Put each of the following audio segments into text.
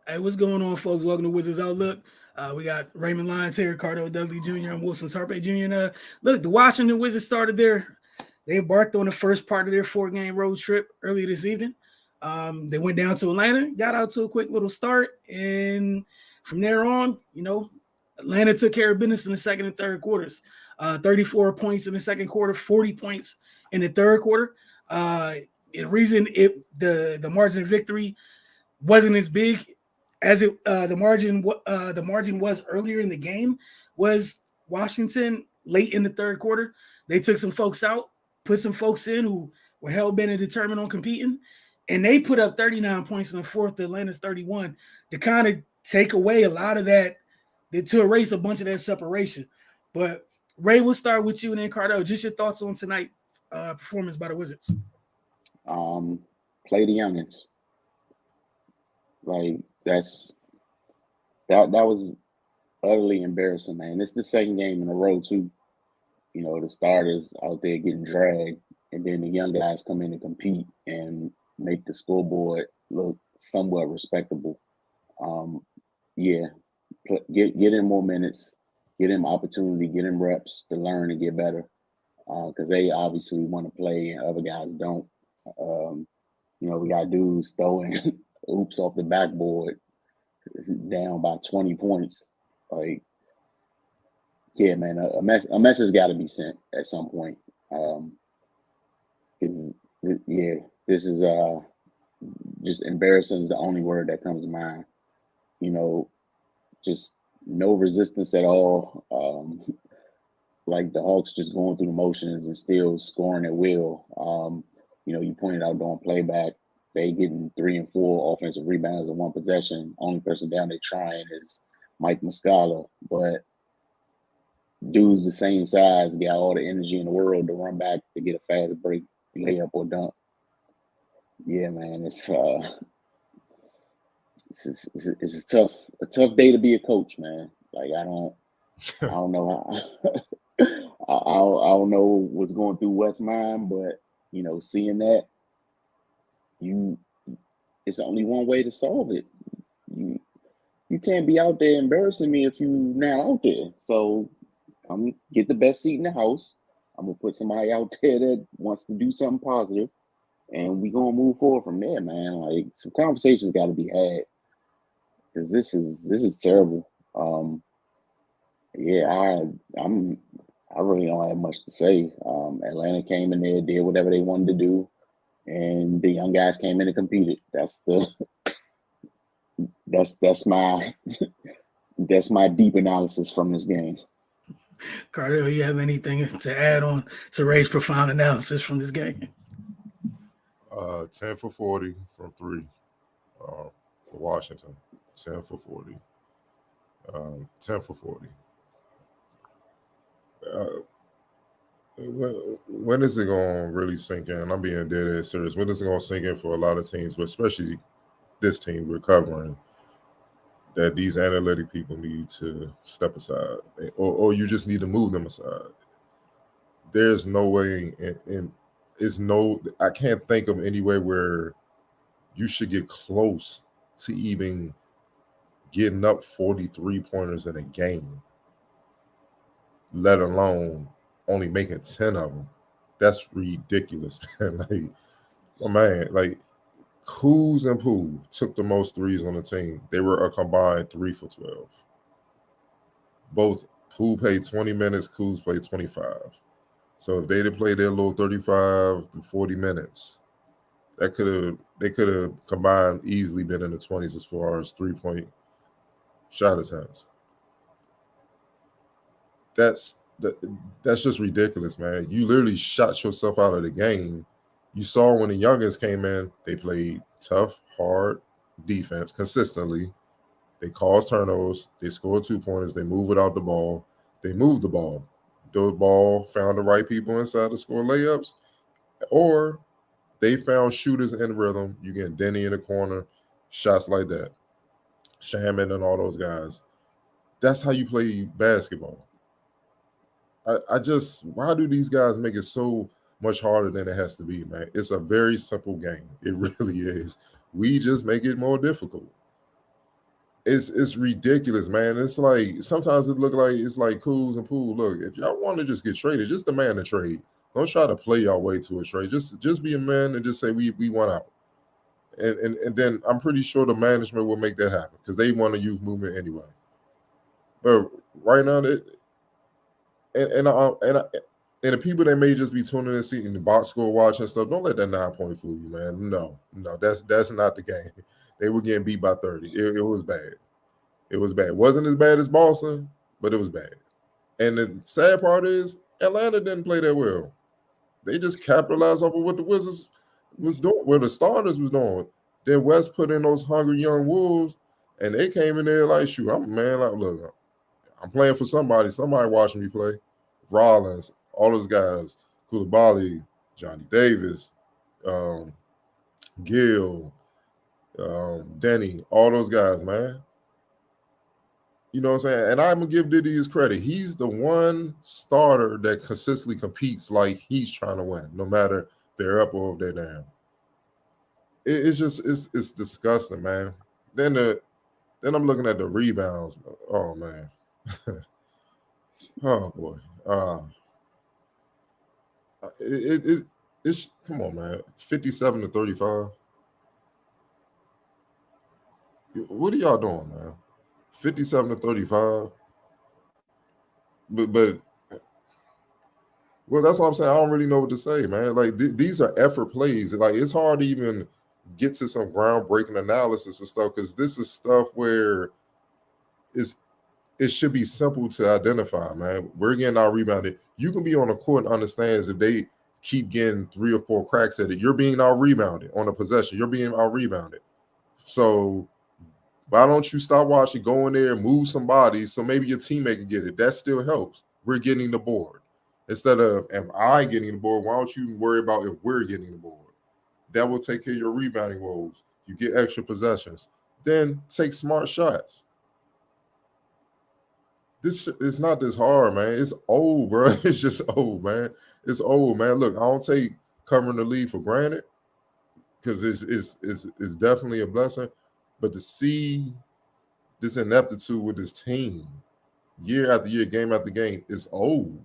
Hey, what's going on, folks? Welcome to Wizards Outlook. We got Raymond Lyons here, Ricardo Dudley Jr., and Wilson Sarpe Jr. And look, the Washington Wizards started they embarked on the first part of their 4-game road trip earlier this evening. They went down to Atlanta, got out to a quick little start, and from there on, Atlanta took care of business in the second and third quarters. 34 points in the second quarter, 40 points in the third quarter. The reason the margin of victory wasn't as big as the margin was earlier in the game was Washington late in the third quarter. They took some folks out, put some folks in who were hell bent and determined on competing, and they put up 39 points in the fourth to Atlanta's 31 to kind of take away a lot of that, to erase a bunch of that separation. But Ray, we'll start with you and then Cardell. Just your thoughts on tonight's performance by the Wizards. Play the youngins. Like that was utterly embarrassing, man. It's the second game in a row too. The starters out there getting dragged, and then the young guys come in and compete and make the scoreboard look somewhat respectable. Yeah, get him more minutes, get him opportunity, get him reps to learn and get better, because they obviously want to play and other guys don't. We got dudes throwing oops off the backboard down by 20 points. Like, yeah, man, a message got to be sent at some point. This is just embarrassing is the only word that comes to mind. Just no resistance at all. Like the Hawks just going through the motions and still scoring at will. You pointed out during playback, they getting 3 and 4 offensive rebounds in one possession. Only person down there trying is Mike Muscala, but dudes the same size got all the energy in the world to run back to get a fast break, layup or dunk. Yeah, man, it's a tough day to be a coach, man. Like I don't know how, I don't know what's going through West's mind, but seeing that, it's only one way to solve it. You can't be out there embarrassing me if you not out there. So I'm gonna get the best seat in the house. I'm gonna put somebody out there that wants to do something positive, and we gonna move forward from there, man. Like some conversations got to be had because this is terrible. I really don't have much to say. Atlanta came in there, did whatever they wanted to do, and the young guys came in and competed. That's my that's my deep analysis from this game. Cardell, you have anything to add on to Ray's profound analysis from this game? 10 for 40 from 3 for Washington. 10 for 40. 10 for 40. When is it going to really sink in? I'm being dead ass serious. When is it going to sink in for a lot of teams, but especially this team we're covering, that these analytic people need to step aside, or you just need to move them aside? There's no way, I can't think of any way where you should get close to even getting up 43 pointers in a game, let alone only making 10 of them. That's ridiculous, man. Like Kuz and Poole took the most threes on the team. They were a combined 3 for 12. Both Poole played 20 minutes, Kuz played 25. So if they'd have played their little 35 to 40 minutes, they could have combined easily been in the 20s as far as 3-point shot attempts. That's just ridiculous, man. You literally shot yourself out of the game. You saw when the youngins came in, they played tough, hard defense consistently. They caused turnovers. They scored 2-pointers. They moved without the ball. They moved the ball. The ball found the right people inside to score layups, or they found shooters in rhythm. You get Denny in the corner, shots like that. Shaman and all those guys. That's how you play basketball. Why do these guys make it so much harder than it has to be, man? It's a very simple game. It really is. We just make it more difficult. it's ridiculous, man. It's like sometimes it look like it's like Cools and Pool. Look, if y'all want to just get traded, just demand a trade. Don't try to play your way to a trade. Just be a man and just say we want out. And then I'm pretty sure the management will make that happen because they want a youth movement anyway. But right now, and the people that may just be tuning in, seeing the box score, watching stuff, don't let that 9 point fool you, man. No, that's not the game. They were getting beat by 30. It was bad. It was bad. It wasn't as bad as Boston, but it was bad. And the sad part is Atlanta didn't play that well. They just capitalized off of what the Wizards was doing, what the starters was doing. Then West put in those hungry young wolves, and they came in there like, shoot, I'm a man. Like, look, I'm playing for somebody. Somebody watching me play. Rollins, all those guys, Koulibaly, Johnny Davis, Gill, Denny, all those guys, man. You know what I'm saying? And I'm going to give Diddy his credit. He's the one starter that consistently competes like he's trying to win, no matter if they're up or if they're down. It's just, it's disgusting, man. Then I'm looking at the rebounds. Oh, man. Oh, boy. It's come on, man. 57-35. What are y'all doing, man? 57-35. But well, that's what I'm saying. I don't really know what to say, man. Like these are effort plays. Like it's hard to even get to some groundbreaking analysis and stuff because this is stuff where it should be simple to identify, man. We're getting out rebounded. You can be on the court and understands if they keep getting 3 or 4 cracks at it, you're being out rebounded on a possession. You're being out rebounded. So why don't you stop watching, go in there, move somebody so maybe your teammate can get it? That still helps. We're getting the board. Instead of am I getting the board, why don't you worry about if we're getting the board? That will take care of your rebounding woes. You get extra possessions. Then take smart shots. This it's not this hard, man. It's old, bro. It's just old, man. It's old, man. Look, I don't take covering the lead for granted because it's definitely a blessing. But to see this ineptitude with this team year after year, game after game, is old.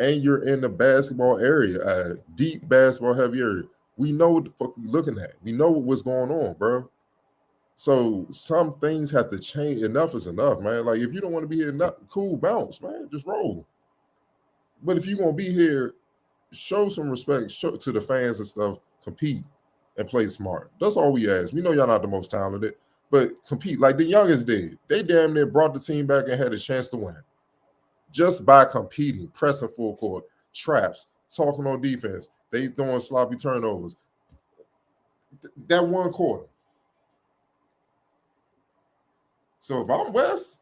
And you're in the basketball area, a deep basketball heavy area. We know what the fuck we're looking at. We know what's going on, bro. So some things have to change. Enough is enough, man. Like if you don't want to be here, cool, bounce, man. Just roll. But if you're gonna be here, show some respect to the fans and stuff. Compete and play smart. That's all we ask. We know y'all not the most talented, but compete like the youngest did. They damn near brought the team back and had a chance to win just by competing, pressing full court, traps, talking on defense. They throwing sloppy turnovers. That one quarter. So if I'm West,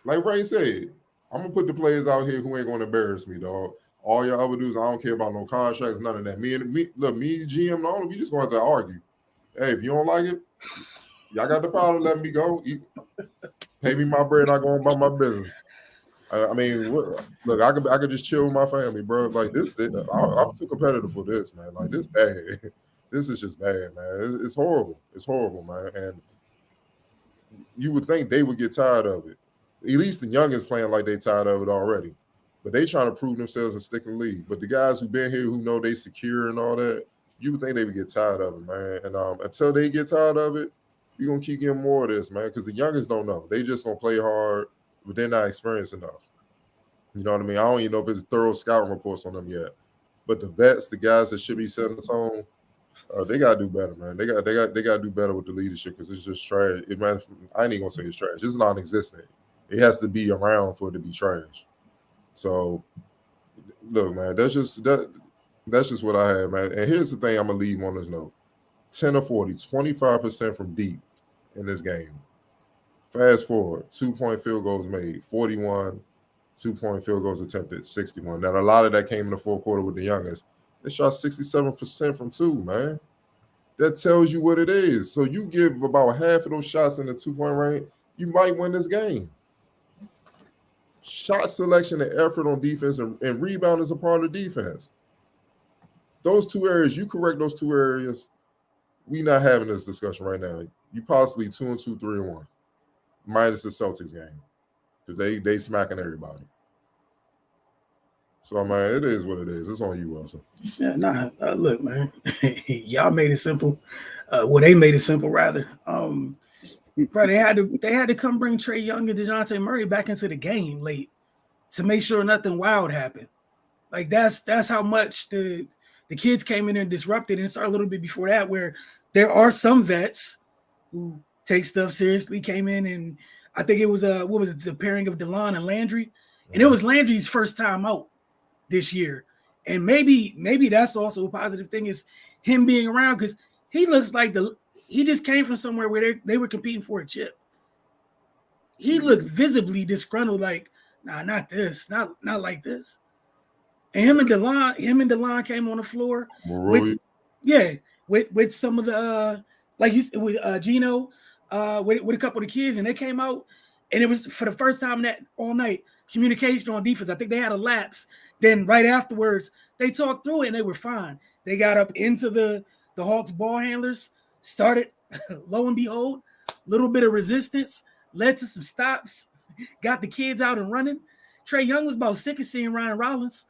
like Ray said, I'm gonna put the players out here who ain't gonna embarrass me, dog. All y'all ever do is I don't care about no contracts, none of that. Me, GM, no, we just gonna have to argue. Hey, if you don't like it, y'all got the power to let me go. Pay me my bread, I go about my business. I mean, look, I could just chill with my family, bro. Like this, I'm too competitive for this, man. Like this bad. This is just bad, man. It's horrible. It's horrible, man. And you would think they would get tired of it. At least the youngest playing like they tired of it already. But they trying to prove themselves and stick in the league. But the guys who've been here who know they secure and all that, you would think they would get tired of it, man. And until they get tired of it, you're gonna keep getting more of this, man. Because the youngest don't know. They just gonna play hard, but they're not experienced enough. You know what I mean? I don't even know if it's thorough scouting reports on them yet. But the vets, the guys that should be setting the tone, they gotta do better, man. They gotta do better with the leadership because it's just trash. I ain't even gonna say it's trash. It's non-existent. It has to be around for it to be trash. So, look, man, that's just what I had, man. And here's the thing I'm gonna leave on this note: 10 of 40, 25% from deep in this game. Fast forward, 2-point field goals made, 41. 2-point field goals attempted, 61. Now, a lot of that came in the fourth quarter with the youngest. They shot 67% from 2, man. That tells you what it is. So you give about half of those shots in the 2-point range, you might win this game. Shot selection and effort on defense and rebound is a part of defense. Those two areas, you correct those two areas, we not having this discussion right now. You possibly 2-2, 3-1, minus the Celtics game because they smacking everybody. So man, it is what it is. It's on you, Wilson. Yeah, nah. Look, man, y'all made it simple. Well, they made it simple rather. Bro, they had to come bring Trae Young and DeJounte Murray back into the game late to make sure nothing wild happened. Like that's how much the kids came in and disrupted, and it started a little bit before that, where there are some vets who take stuff seriously, came in, and I think it was what was it, the pairing of DeLon and Landry, and it was Landry's first time out this year, and maybe that's also a positive thing is him being around because he looks like he just came from somewhere where they were competing for a chip. He looked visibly disgruntled, like, nah, not this, not like this. And him and DeLon came on the floor with some of the like you said with Gino, with a couple of the kids, and they came out, and it was for the first time that all night communication on defense. I think they had a lapse. Then right afterwards, they talked through it and they were fine. They got up into the Hawks ball handlers, started, lo and behold, a little bit of resistance, led to some stops, got the kids out and running. Trae Young was about sick of seeing Ryan Rollins.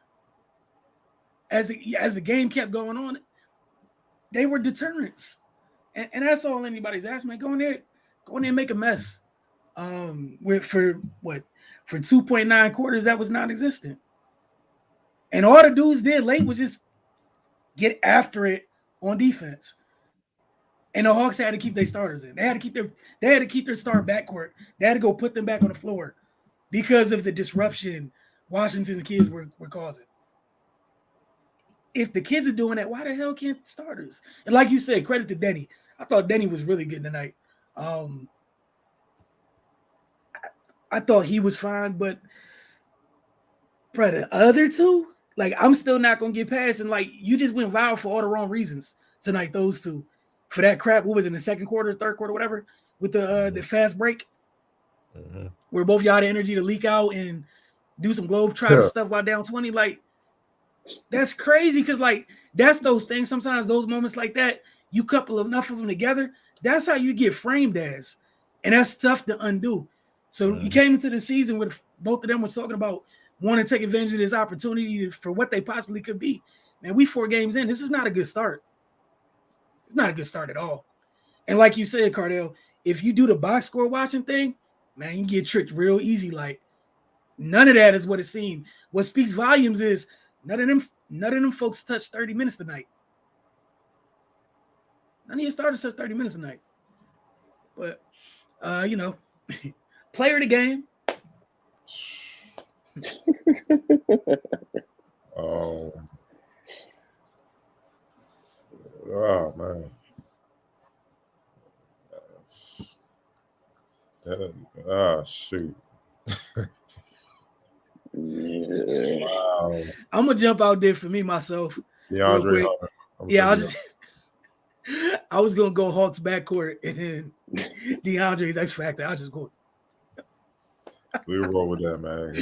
As the game kept going on, they were deterrents. And that's all anybody's asking, man. Go in there and make a mess. For 2.9 quarters, that was non-existent. And all the dudes did late was just get after it on defense. And the Hawks had to keep their starters in. They had to keep their star backcourt. They had to go put them back on the floor because of the disruption Washington's kids were causing. If the kids are doing that, why the hell can't starters? And like you said, credit to Denny. I thought Denny was really good tonight. I thought he was fine, but bro, the other two, like, I'm still not gonna get past. And like, you just went viral for all the wrong reasons tonight. Those two, for that crap. What was it, in the second quarter, third quarter, whatever, with the fast break, where both y'all had the energy to leak out and do some globetrotter stuff while down 20. Like, that's crazy because like that's those things. Sometimes those moments like that, you couple enough of them together. That's how you get framed as, and that's tough to undo. So you came into the season with both of them was talking about wanting to take advantage of this opportunity for what they possibly could be. Man, we 4 games in. This is not a good start. It's not a good start at all. And like you said, Cardell, if you do the box score watching thing, man, you get tricked real easy. Like, none of that is what it seemed. What speaks volumes is none of them folks touched 30 minutes tonight. None of your starters touched 30 minutes tonight. But player of the game. Oh man. Shoot. Wow. I'm gonna jump out there for me myself. DeAndre Hunter. I was gonna go Hawks backcourt and then DeAndre's X Factor. I just go. We will roll with that, man.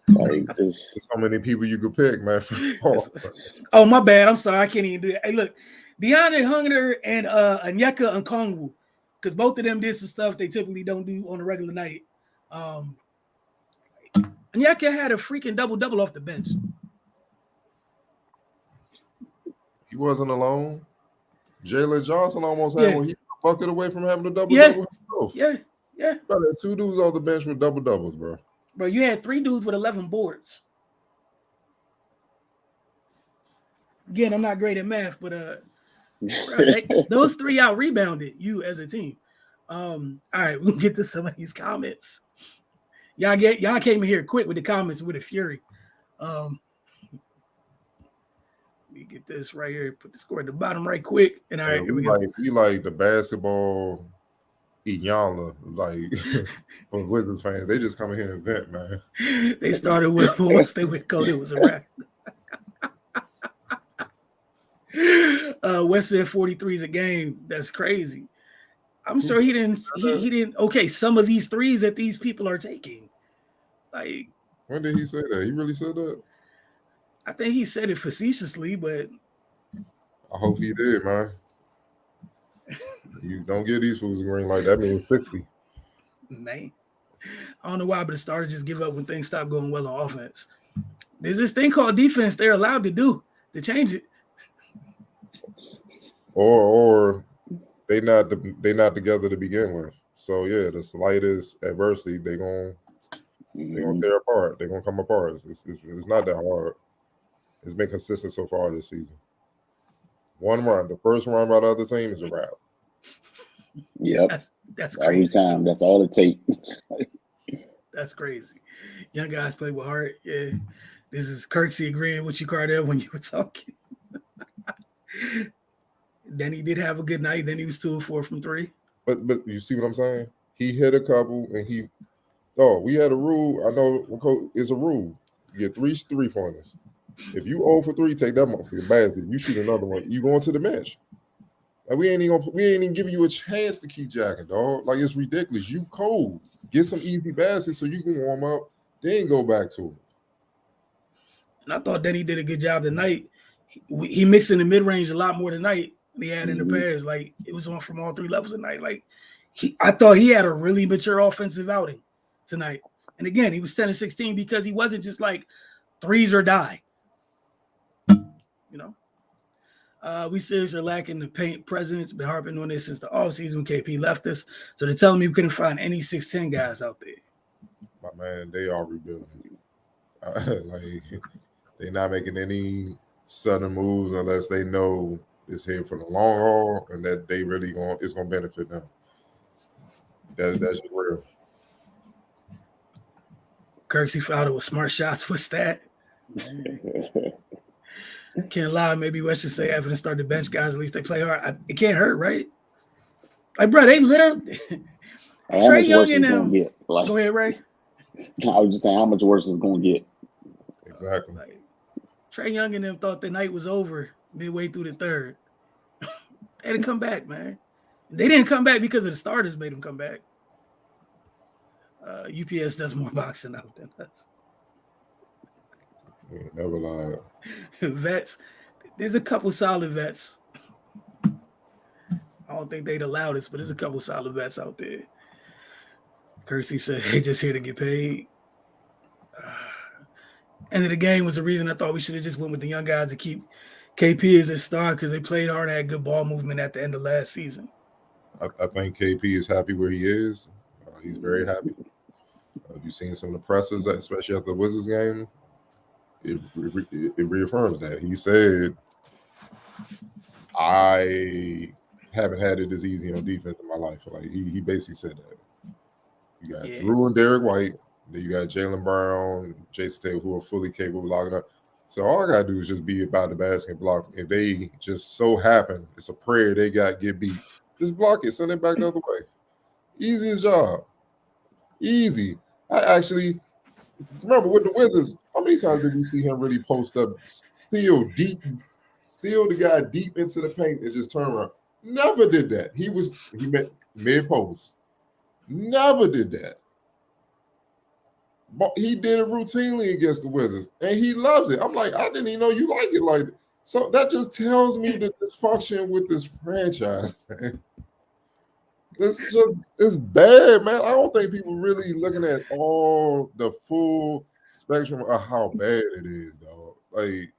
Like there's so many people you could pick, man. Oh, my bad. I'm sorry. I can't even do that. Hey, look, DeAndre Hunter and Onyeka Okongwu, because both of them did some stuff they typically don't do on a regular night. Onyeka had a freaking double-double off the bench. He wasn't alone. Jalen Johnson almost had one. He was a bucket away from having a double-double himself. Yeah. Bro, there 2 dudes off the bench with double-doubles, bro. Bro, you had 3 dudes with 11 boards. Again, I'm not great at math, but bro, those 3 out rebounded you as a team. All right, we'll get to some of these comments. Y'all came in here quick with the comments with a fury. Let me get this right here. Put the score at the bottom right quick. And all right, here we go. We like the basketball Iyanla, like for Wizards fans. They just come in here and vent, man. They started with once they went cold, it was a wrap. West said 43 is a game. That's crazy. I'm sure he didn't. Okay, some of these threes that these people are taking. Like, when did he say that? He really said that? I think he said it facetiously, but I hope he did, man. You don't get these fools a green light. That means 60. Man, I don't know why, but the starters just give up when things stop going well on offense. There's this thing called defense they're allowed to do to change it. Or they not together to begin with. So yeah, the slightest adversity they gonna tear apart. They're gonna come apart. It's not that hard. It's been consistent so far this season. One run, the first run by the other team is a wrap. Yep. That's every crazy. time. That's all it takes. That's crazy. Young guys play with heart. Yeah. This is Kirksey agreeing with you, Cardell, when you were talking. Then he did have a good night. Then he was 2 of 4 from 3. But you see what I'm saying? He hit a couple, and we had a rule. I know it's a rule. You get 3 3-pointers. If you 0 for 3, take that off the basket. You shoot another one, you going to the bench. Like we ain't even giving you a chance to keep jacking, dog. Like it's ridiculous. You cold. Get some easy baskets so you can warm up, then go back to it. And I thought Denny did a good job tonight. He mixed in the mid range a lot more tonight than he had in the pairs. Like it was on from all 3 levels tonight. Like I thought he had a really mature offensive outing tonight. And again, he was 10 of 16 because he wasn't just like threes or die. You know, we seriously are lacking the paint presence. Been harping on this since the offseason when KP left us. So they're telling me we couldn't find any 6'10 guys out there. My man, they are rebuilding. Like they're not making any sudden moves unless they know it's here for the long haul and that they really it's gonna benefit them. That's real. Kirksey fouled it with smart shots. What's that? Can't lie. Maybe West should say after they start the bench guys, at least they play hard. It can't hurt, right? Like, bro, they literally Trey Young and them. Go ahead, Ray. I was just saying how much worse it's going to get. Exactly. Like, Trey Young and them thought the night was over midway through the third. They had to come back, man. They didn't come back because of the starters made them come back. UPS does more boxing out than us. Yeah, never lied. Vets, there's a couple solid vets. I don't think they'd allow this, but there's a couple solid vets out there. Kersey said they just here to get paid. End of the game was the reason I thought we should have just went with the young guys to keep KP as a star because they played hard and had good ball movement at the end of last season. I think KP is happy where he is. He's very happy. You've seen some of the pressers, especially after the Wizards game. It reaffirms that. He said, I haven't had it this easy on defense in my life. Like he basically said that. You got Drew and Derek White. Then you got Jaylen Brown, Jason Taylor, who are fully capable of locking up. So all I got to do is just be about the basket and block. If they just so happen, it's a prayer they got get beat. Just block it. Send it back the other way. Easiest job. Easy. I actually remember with the Wizards, how many times did we see him really post up, seal the guy deep into the paint and just turn around? Never did that. He met mid-post. Never did that. But he did it routinely against the Wizards, and he loves it. I'm like, I didn't even know you like it like that. So that just tells me the dysfunction with this franchise, man. It's bad, man. I don't think people really looking at all the full spectrum of how bad it is, dog. Like,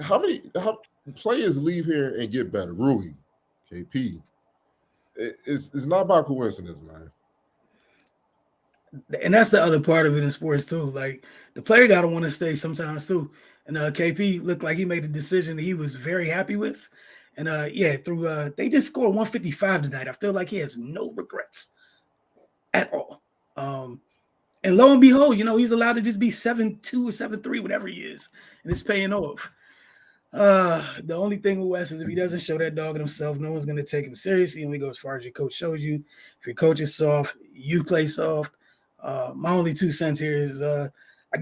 how players leave here and get better? Rui, KP. It's not by coincidence, man. And that's the other part of it in sports too. Like the player got to want to stay sometimes too. And KP looked like he made a decision that he was very happy with. And they just scored 155 tonight. I feel like he has no regrets at all. And lo and behold, he's allowed to just be 7'2" or 7'3", whatever he is, and it's paying off. The only thing with Wes is if he doesn't show that dog in himself, no one's going to take him seriously. And we go as far as your coach shows you. If your coach is soft, you play soft. My only 2 cents here is, I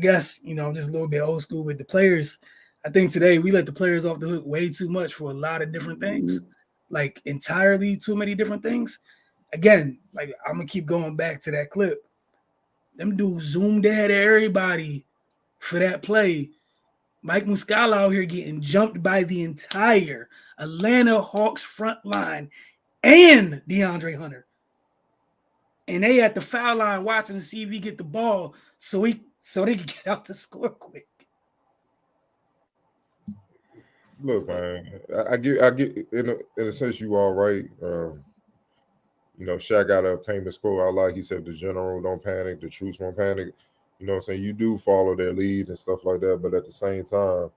guess, I'm just a little bit old school with the players. I think today we let the players off the hook way too much for a lot of different things, like entirely too many different things. Again, like I'm going to keep going back to that clip. Them dudes zoomed ahead of everybody for that play. Mike Muscala out here getting jumped by the entire Atlanta Hawks front line and DeAndre Hunter. And they at the foul line watching to see if he get the ball so they can get out to score quick. Look, man, I get in a sense you all right. You know, Shaq got a famous quote I like. He said, "The general don't panic, the troops won't panic." You know what I'm saying? You do follow their lead and stuff like that, but at the same time,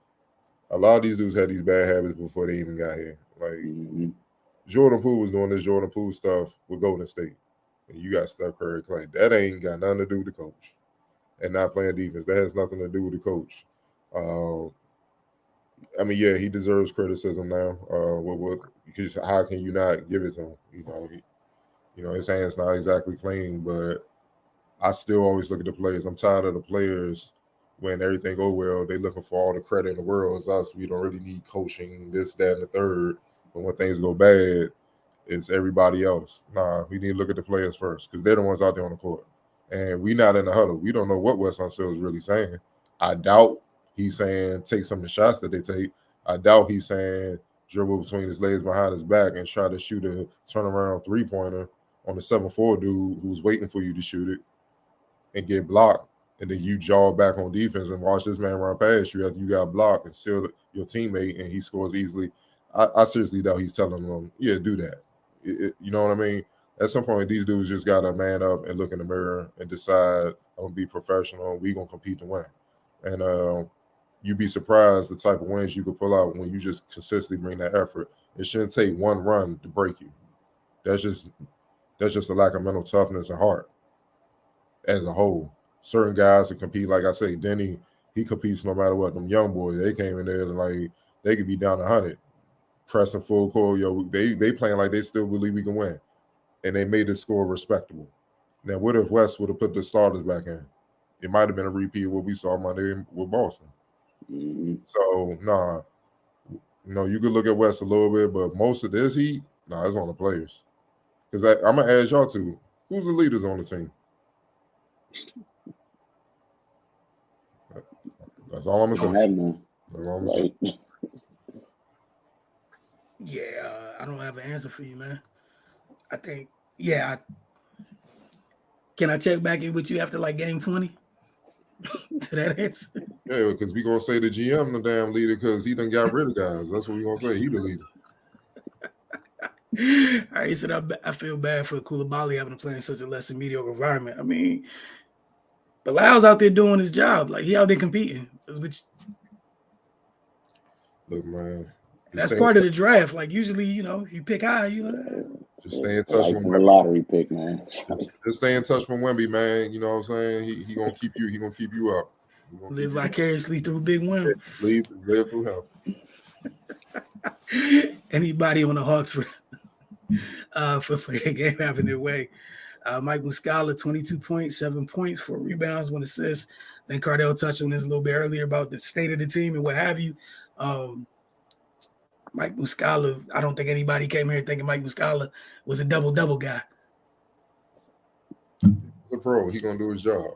a lot of these dudes had these bad habits before they even got here. Like Jordan Poole was doing this Jordan Poole stuff with Golden State, and you got Steph Curry, Clay. That ain't got nothing to do with the coach, and not playing defense. That has nothing to do with the coach. I mean, yeah, he deserves criticism now. Because how can you not give it to him? You know, his hand's not exactly clean, but I still always look at the players. I'm tired of the players when everything go well, they looking for all the credit in the world. It's us. We don't really need coaching, this, that, and the third. But when things go bad, it's everybody else. Nah, we need to look at the players first because they're the ones out there on the court. And we not in the huddle. We don't know what Wes Unseld is really saying. I doubt he's saying take some of the shots that they take. I doubt he's saying dribble between his legs behind his back and try to shoot a turnaround three-pointer on the 7-4 dude who's waiting for you to shoot it and get blocked. And then you jog back on defense and watch this man run past you after you got blocked and seal your teammate and he scores easily. I seriously doubt he's telling them, yeah, do that. You know what I mean? At some point, these dudes just got to man up and look in the mirror and decide, I'm going to be professional and we're going to compete to win. And you'd be surprised the type of wins you could pull out when you just consistently bring that effort. It shouldn't take one run to break you. That's just a lack of mental toughness and heart as a whole. Certain guys that compete, like I say, Denny, he competes no matter what. Them young boys, they came in there and like they could be down 100, pressing full court. They playing like they still believe we can win, and they made the score respectable. Now, what if West would have put the starters back in? It might have been a repeat of what we saw Monday with Boston. So, nah, you could look at West a little bit, but most of this heat, it's on the players. Because I'm gonna ask y'all too, who's the leaders on the team? That's all I'm gonna say. Yeah, I don't have an answer for you, man. I think, can I check back in with you after like game 20 to that answer? Yeah, because we're going to say the GM the damn leader because he done got rid of guys. That's what we're going to say. He the leader. All right, he said, I feel bad for Koulibaly having to play in such a less than mediocre environment. I mean, Bilal's out there doing his job. Like, he out there competing. Which, look, man. That's part of the draft. Like, usually, if you pick high, just stay in touch with the lottery pick, man. Just stay in touch with Wemby, man. You know what I'm saying? He gonna keep you. He gonna keep you up. Live vicariously through Big Wim. Live through him. Anybody on the Hawks for play the game having their way. Mike Muscala, 22 points, 7 points, 4 rebounds, 1 assist. Then Cardell touched on this a little bit earlier about the state of the team and what have you. Mike Muscala, I don't think anybody came here thinking Mike Muscala was a double-double guy. He's a pro. He's going to do his job.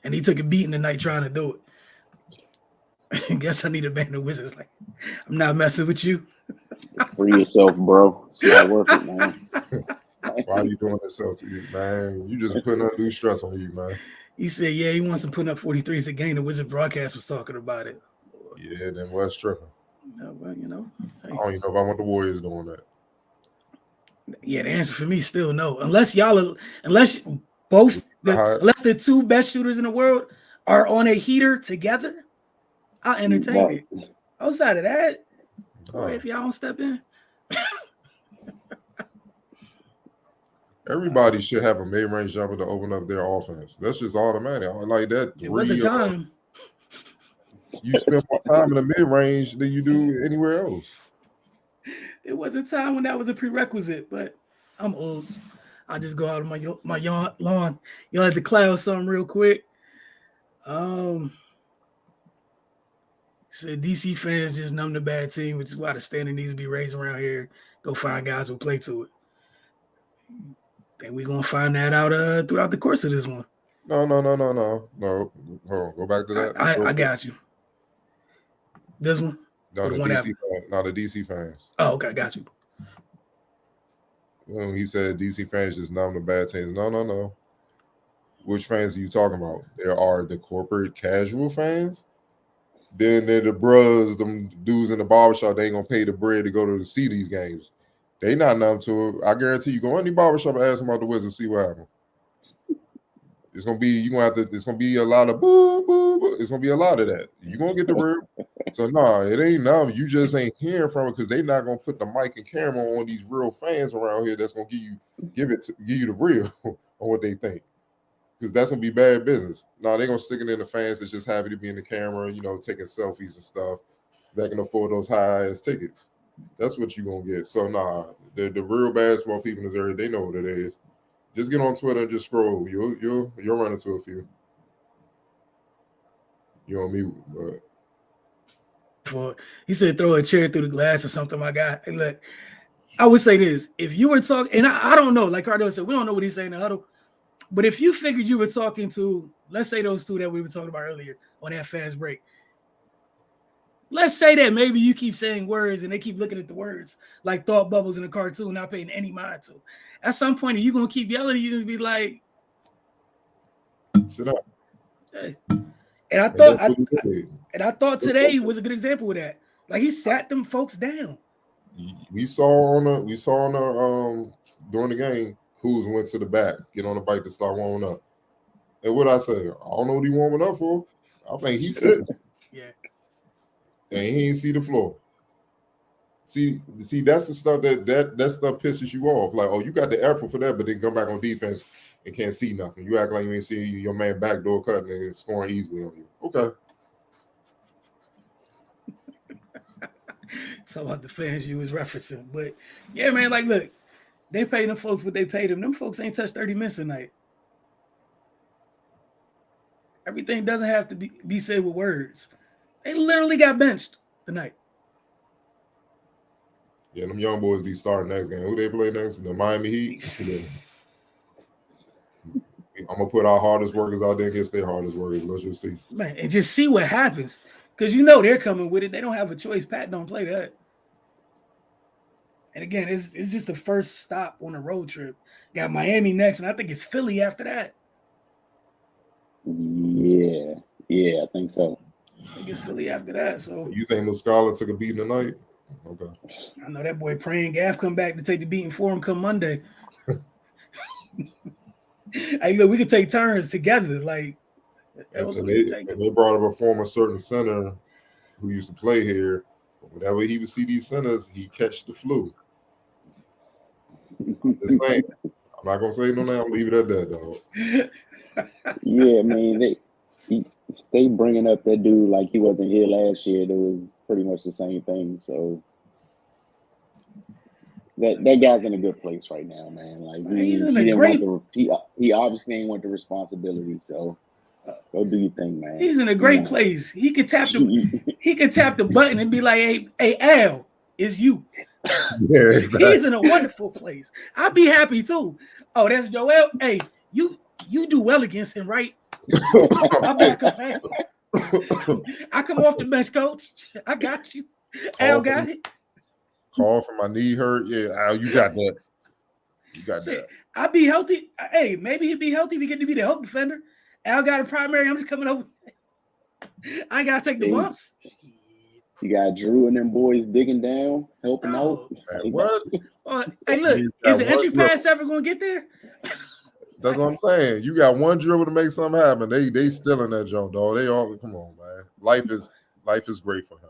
And he took a beating tonight trying to do it. I guess I need a band of Wizards. Like, I'm not messing with you. Free yourself, bro. It's not working, man. Why are you doing this to you, man? You just putting undue stress on you, man. He said, he wants to put up 43s a game. The Wizard broadcast was talking about it. Yeah, then what's tripping? Well, I don't even know if I want the Warriors doing that. Yeah, the answer for me is still no. Unless the two best shooters in the world are on a heater together, I'll entertain it. Outside of that, boy, if y'all don't step in. Everybody should have a mid-range jumper to open up their offense. That's just automatic. I like that. It was a time. You spend more time in the mid-range than you do anywhere else. There was a time when that was a prerequisite, but I'm old. I just go out on my lawn. Y'all had to cloud something real quick. Said DC fans just numb the bad team, which is why the standard needs to be raised around here. Go find guys who play to it. Think we're gonna find that out throughout the course of this one. No. Hold on. Go back to that. I got you. This one? No, Or the the one DC, after? no, the DC fans. Oh, okay, got you. When he said DC fans just numb to bad teams. No. Which fans are you talking about? There are the corporate casual fans. Then there the bros, them dudes in the barbershop, they ain't gonna pay the bread to go to see these games. They not numb to it. I guarantee you go in the barbershop and ask them about the Wizards, see what happens. It's gonna be it's gonna be a lot of boo, boo, boo. It's gonna be a lot of that. You're gonna get the real. So nah, it ain't numb. You just ain't hearing from it because they not gonna put the mic and camera on these real fans around here that's gonna give you the real on what they think. Because that's gonna be bad business. No, they're gonna stick it in the fans that's just happy to be in the camera, taking selfies and stuff that can afford those high ass tickets. That's what you're gonna get. So nah, the real basketball people in this area, they know what it is. Just get on Twitter and just scroll. You'll run into a few. You on mute, but Well, he said throw a chair through the glass or something. My guy. Hey, look, I would say this: if you were talking, and I don't know, like Cardo said, we don't know what he's saying in the huddle. But if you figured you were talking to, let's say those two that we were talking about earlier on that fast break, let's say that maybe you keep saying words and they keep looking at the words like thought bubbles in a cartoon, not paying any mind to. At some point, are you going to keep yelling? You're going to be like, sit up. hey. And I thought today good. was a good example of that. Like he sat them folks down. We saw on the during the game, Kuz went to the back, get on the bike to start warming up. And what I say, I don't know what he warming up for. I think he's sitting. Yeah. And he ain't see the floor. See, that's the stuff that stuff pisses you off. Like, oh, you got the effort for that, but then come back on defense and can't see nothing. You act like you ain't see your man backdoor cutting and scoring easily on you. Okay. So about the fans you was referencing. But yeah, man, like look, they paid them folks what they paid them. Them folks ain't touched 30 minutes a night. Everything doesn't have to be said with words. They literally got benched tonight. Yeah, them young boys be starting next game. Who they play next? The Miami Heat. I'm gonna put our hardest workers out there against their hardest workers. Let's just see. Man, and just see what happens. Because they're coming with it. They don't have a choice. Pat don't play that. And again, it's just the first stop on a road trip. Got Miami next, and I think it's Philly after that. Yeah, I think so. I think it's Philly after that. So you think Muscala took a beating tonight? Okay. I know that boy praying Gaff come back to take the beating for him come Monday. Hey, look, we could take turns together. Like, and they brought up a former certain center who used to play here. Whenever he would see these centers, he catch the flu. I'm just saying. I'm not gonna say no name. I'm leave it at that, dog. Yeah, I mean they bringing up that dude like he wasn't here last year. That was pretty much the same thing. So that guy's in a good place right now, man. Like he obviously ain't want the responsibility. So go do your thing, man. He's in a great place. He could tap the button and be like, hey, Al, it's you. Yeah, exactly. He's in a wonderful place. I'd be happy too. Oh, that's Joel. Hey, you do well against him, right? I back up, man. I come off the bench, coach. I got you. Al got it. Call for my knee hurt. Yeah, Al, you got that. You got that. I'd be healthy. Hey, maybe he'd be healthy if he get to be the help defender. Al got a primary. I'm just coming over. I ain't gotta take the bumps. You got Drew and them boys digging down, helping out. Man, what? Hey, look, is the entry pass ever gonna get there? That's what I'm saying. You got one dribble to make something happen. They still in that jump, dog. They all come on, man. Life is great for him.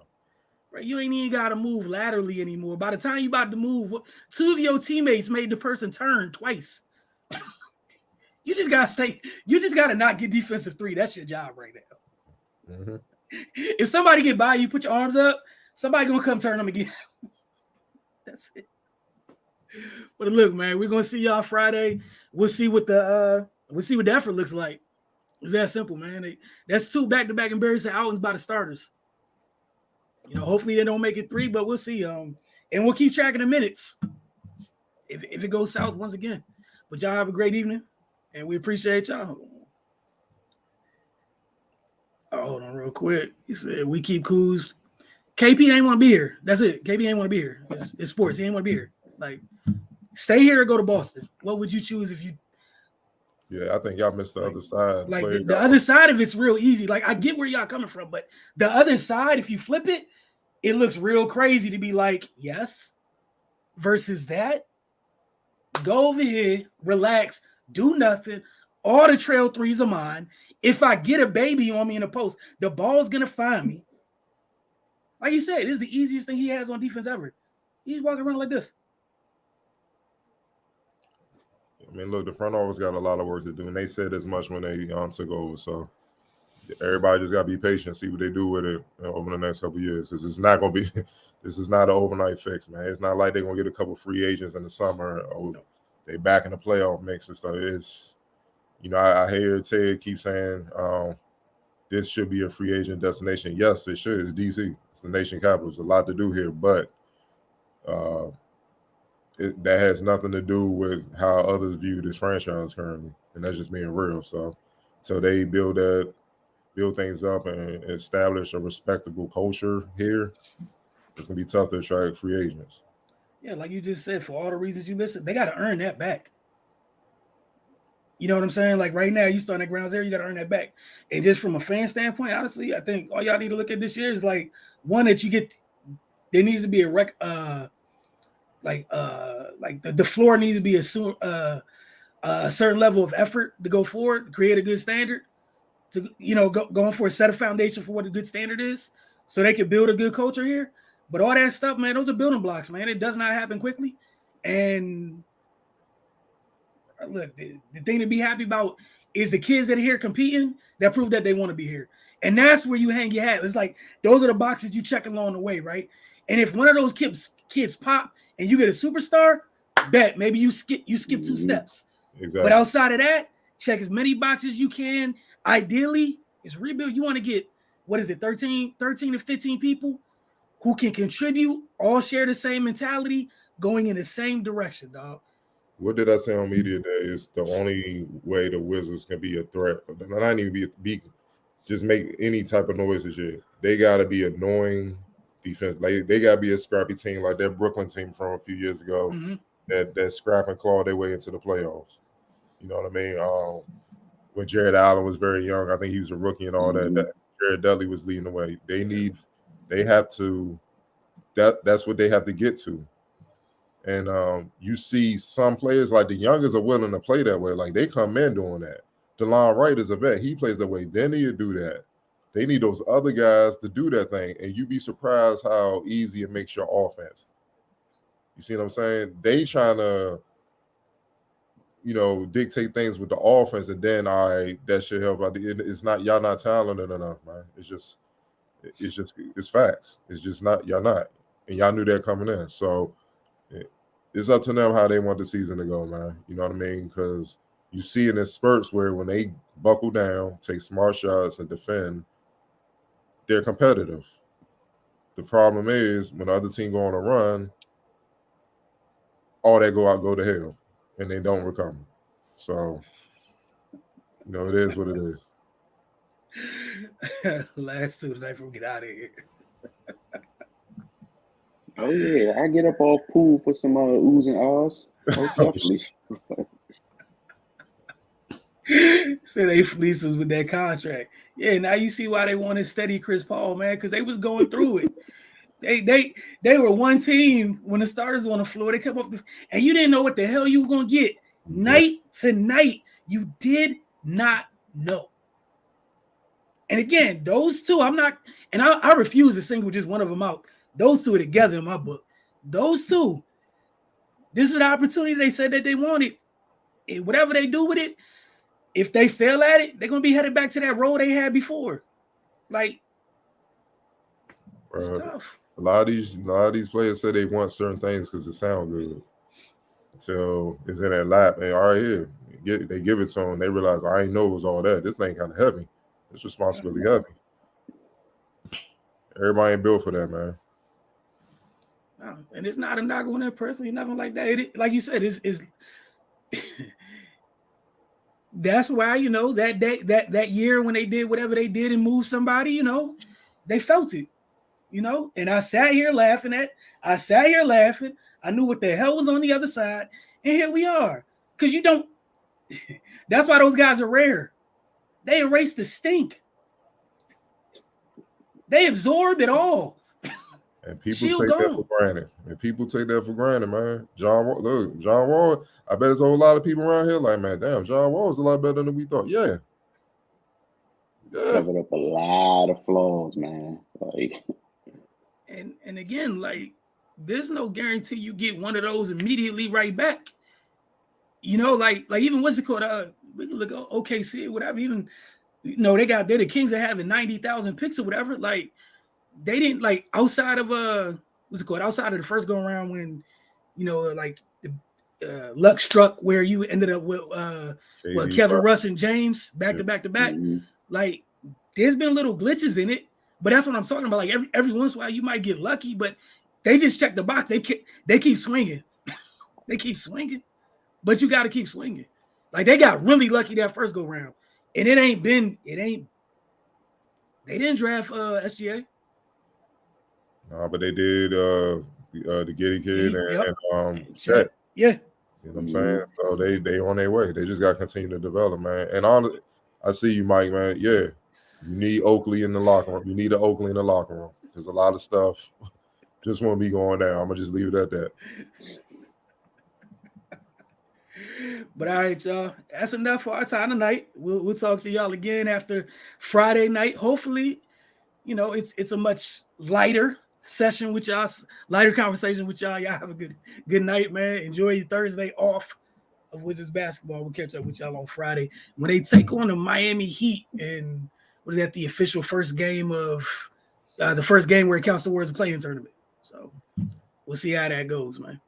Right, you ain't even gotta move laterally anymore. By the time you about to move, two of your teammates made the person turn twice. You just gotta stay. You just gotta not get defensive three. That's your job right now. Mm-hmm. If somebody get by you, put your arms up. Somebody gonna come turn them again. That's it. But look, man, we're gonna see y'all Friday. We'll see what the effort looks like. It's that simple, man. That's two back-to-back embarrassing outings by the starters. Hopefully they don't make it three, but we'll see. And we'll keep tracking the minutes if it goes south once again. But y'all have a great evening, and we appreciate y'all. Oh, hold on real quick. He said, we keep Kuz KP ain't want to be here. That's it. KP ain't want to be here. It's sports. He ain't want to be here. Like, stay here or go to Boston. What would you choose if you? Yeah, I think y'all missed the other side. Like the other side of it's real easy. Like I get where y'all coming from, but the other side, if you flip it, it looks real crazy to be like, yes, versus that. Go over here, relax, do nothing. All the trail threes are mine. If I get a baby on me in the post, the ball's gonna find me. Like you said, this is the easiest thing he has on defense ever. He's walking around like this. I mean, look, the front office got a lot of work to do, and they said as much when they took over. So everybody just got to be patient and see what they do with it over the next couple of years, because it's not going to be – this is not an overnight fix, man. It's not like they're going to get a couple free agents in the summer or they back in the playoff mix and stuff. It's – I hear Ted keep saying this should be a free agent destination. Yes, it should. It's D.C. It's the nation capital. There's a lot to do here, but that has nothing to do with how others view this franchise currently, and that's just being real. So they build things up and establish a respectable culture here, it's gonna be tough to attract free agents. Yeah, like you just said, for all the reasons you listed, they got to earn that back. You know what I'm saying? Like right now, you starting at ground zero, you got to earn that back. And just from a fan standpoint, honestly, I think all y'all need to look at this year is like one that you get. There needs to be a the floor needs to be a certain level of effort to go forward, create a good standard, to going for a set of foundation for what a good standard is, so they can build a good culture here. But all that stuff, man, those are building blocks, man. It does not happen quickly. And look, the thing to be happy about is the kids that are here competing that prove that they want to be here. And that's where you hang your hat. It's like those are the boxes you check along the way, right? And if one of those kids pop and you get a superstar, bet maybe you skip 2 steps. Exactly. But outside of that, check as many boxes you can. Ideally, it's rebuild. You want to get 13 to 15 people who can contribute, all share the same mentality, going in the same direction, dog. What did I say on media day? Is the only way the Wizards can be a threat. Not even be just make any type of noise this year. They got to be annoying defense. Like they got to be a scrappy team like that Brooklyn team from a few years ago that scrap and claw their way into the playoffs. You know what I mean? When Jared Allen was very young, I think he was a rookie and all that Jared Dudley was leading the way. That's what they have to get to. And you see some players like the youngest are willing to play that way. Like they come in doing that. DeLon Wright is a vet. He plays that way. They need to do that. They need those other guys to do that thing. And you'd be surprised how easy it makes your offense. You see what I'm saying? They trying to, dictate things with the offense, and then that should help out. It's not y'all not talented enough, man. It's facts. It's just not y'all not, and y'all knew that coming in. So it's up to them how they want the season to go, man. You know what I mean? Because you see in the spurts where when they buckle down, take smart shots, and defend, they're competitive. The problem is when the other team go on a run, all that go to hell, and they don't recover. So, it is what it is. Last two tonight before we get out of here. Oh yeah, I get up off pool for some oohs and ahs. Definitely. Say they fleeced us with that contract. Yeah, now you see why they wanted steady Chris Paul, man, because they was going through it. They were one team when the starters were on the floor. They come up and you didn't know what the hell you were gonna get. Night to night, you did not know. And again, those two, I refuse to single just one of them out. Those two are together in my book. Those two, this is the opportunity they said that they wanted. And whatever they do with it, if they fail at it, they're going to be headed back to that road they had before. Like, it's tough. A lot of these players say they want certain things because it sounds good. So it's in their lap. And all right, here, they give it to them. They realize, I ain't know it was all that. This thing kind of heavy. This responsibility heavy. Everybody ain't built for that, man. No, and it's not, I'm not going there personally, nothing like that. Like you said, it's that's why, that year when they did whatever they did and moved somebody, they felt it. you know, and I sat here laughing. I knew what the hell was on the other side, and here we are. Because you don't. That's why those guys are rare. They erase the stink. They absorb it all. And people Shield take that gone. for granted. Man. John Wall. I bet there's a whole lot of people around here like, man, damn, John Wall is a lot better than we thought. Yeah. Covered up a lot of flaws, man. Like, and again, like, there's no guarantee you get one of those immediately right back. You know, like even what's it called? We can look at OKC or whatever. Even, you know, they're the Kings are having 90,000 picks or whatever. Like, they didn't, like, outside of what's it called? Outside of the first go around when, you know, like the luck struck where you ended up with Kevin Russ and James back to back. mm-hmm. Like, there's been little glitches in it, but that's what I'm talking about. Like, every once in a while you might get lucky, but they just check the box. They keep swinging. They keep swinging, but you got to keep swinging. Like, they got really lucky that first go round, and they didn't draft SGA. No, but they did the Giddy kid and Chet. Yeah. You know what I'm saying? So they on their way. They just got to continue to develop, man. And I see you, Mike, man. Yeah, you need Oakley in the locker room. You need an Oakley in the locker room because a lot of stuff just won't be going down. I'm gonna just leave it at that. But all right, y'all. That's enough for our time tonight. We'll talk to y'all again after Friday night. Hopefully, you know, it's a much lighter session with y'all, lighter conversation with y'all. Y'all have a good night, man. Enjoy your Thursday off of Wizards basketball. We'll catch up with y'all on Friday when they take on the Miami Heat, and what is that? The official first game of the first game where it counts towards the playing tournament. So we'll see how that goes, man.